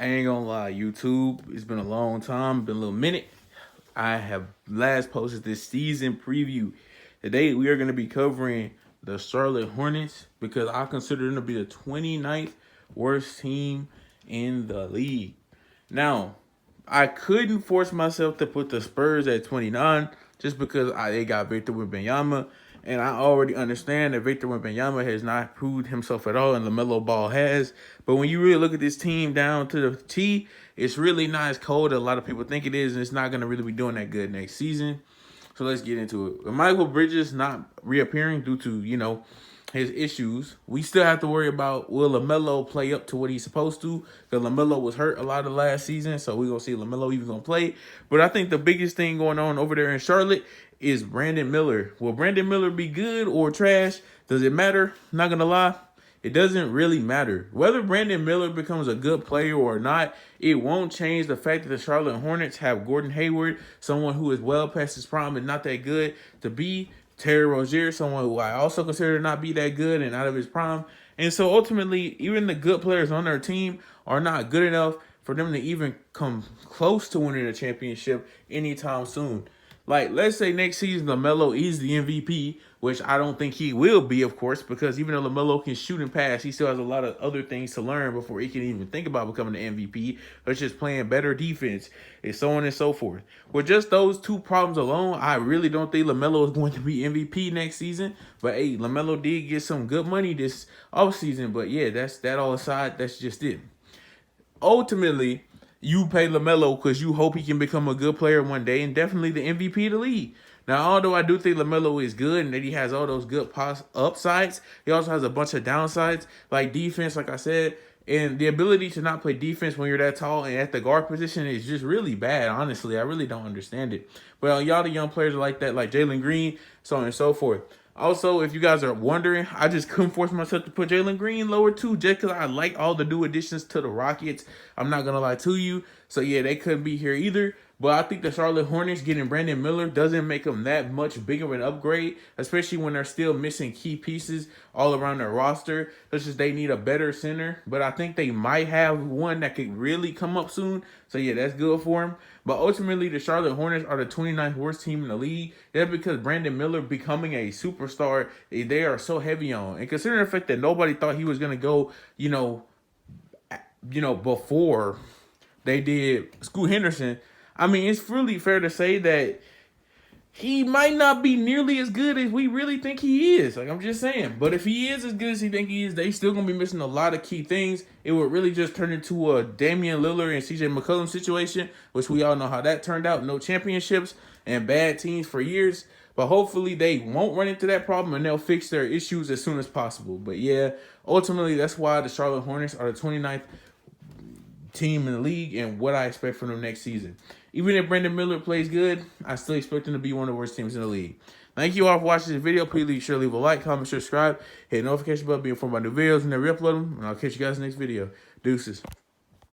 I ain't gonna lie, YouTube, it's been a long time, been a little minute. I have last posted this season preview. Today we are gonna be covering the Charlotte Hornets because I consider them to be the 29th worst team in the league. Now, I couldn't force myself to put the Spurs at 29 just because they got Victor Wembanyama, and I already understand that Victor Wembanyama has not proved himself at all, and LaMelo Ball has. But when you really look at this team down to the T, it's really not as cold as a lot of people think it is, and it's not going to really be doing that good next season. So let's get into it. With Michael Bridges not reappearing due to, his issues, we still have to worry about will LaMelo play up to what he's supposed to, because LaMelo was hurt a lot of last season, so we're going to see LaMelo even going to play. But I think the biggest thing going on over there in Charlotte is Brandon Miller. Will Brandon Miller be good or trash? Does it matter? Not going to lie. It doesn't really matter. Whether Brandon Miller becomes a good player or not, it won't change the fact that the Charlotte Hornets have Gordon Hayward, someone who is well past his prime and not that good to be. Terry Rozier, someone who I also consider to not be that good and out of his prime. And so ultimately, even the good players on their team are not good enough for them to even come close to winning a championship anytime soon. Like, let's say next season LaMelo is the MVP, which I don't think he will be, of course, because even though LaMelo can shoot and pass, he still has a lot of other things to learn before he can even think about becoming the MVP. It's just playing better defense and so on and so forth. With just those two problems alone, I really don't think LaMelo is going to be MVP next season. But hey, LaMelo did get some good money this offseason. But yeah, that's that all aside. That's just it. Ultimately, you pay LaMelo because you hope he can become a good player one day and definitely the MVP of the league. Now, although I do think LaMelo is good and that he has all those good upsides, he also has a bunch of downsides, like defense, like I said. And the ability to not play defense when you're that tall and at the guard position is just really bad, honestly. I really don't understand it. But y'all the young players are like that, like Jalen Green, so on and so forth. Also, if you guys are wondering, I just couldn't force myself to put Jalen Green lower too, just because I like all the new additions to the Rockets. I'm not going to lie to you. So, yeah, they couldn't be here either. But I think the Charlotte Hornets getting Brandon Miller doesn't make them that much bigger of an upgrade, especially when they're still missing key pieces all around their roster, such as they need a better center. But I think they might have one that could really come up soon. So, yeah, that's good for them. But ultimately, the Charlotte Hornets are the 29th worst team in the league. That's because Brandon Miller becoming a superstar, they are so heavy on. And considering the fact that nobody thought he was going to go, before they did Scoot Henderson, I mean, it's really fair to say that he might not be nearly as good as we really think he is. Like, I'm just saying. But if he is as good as he think he is, they still going to be missing a lot of key things. It would really just turn into a Damian Lillard and CJ McCollum situation, which we all know how that turned out. No championships and bad teams for years. But hopefully they won't run into that problem and they'll fix their issues as soon as possible. But yeah, ultimately that's why the Charlotte Hornets are the 29th team in the league and what I expect from them next season. Even if Brandon Miller plays good, I still expect him to be one of the worst teams in the league. Thank you all for watching this video. Please be sure to leave a like, comment, subscribe, hit the notification bell, be informed about new videos whenever we upload them, and I'll catch you guys in the next video. Deuces.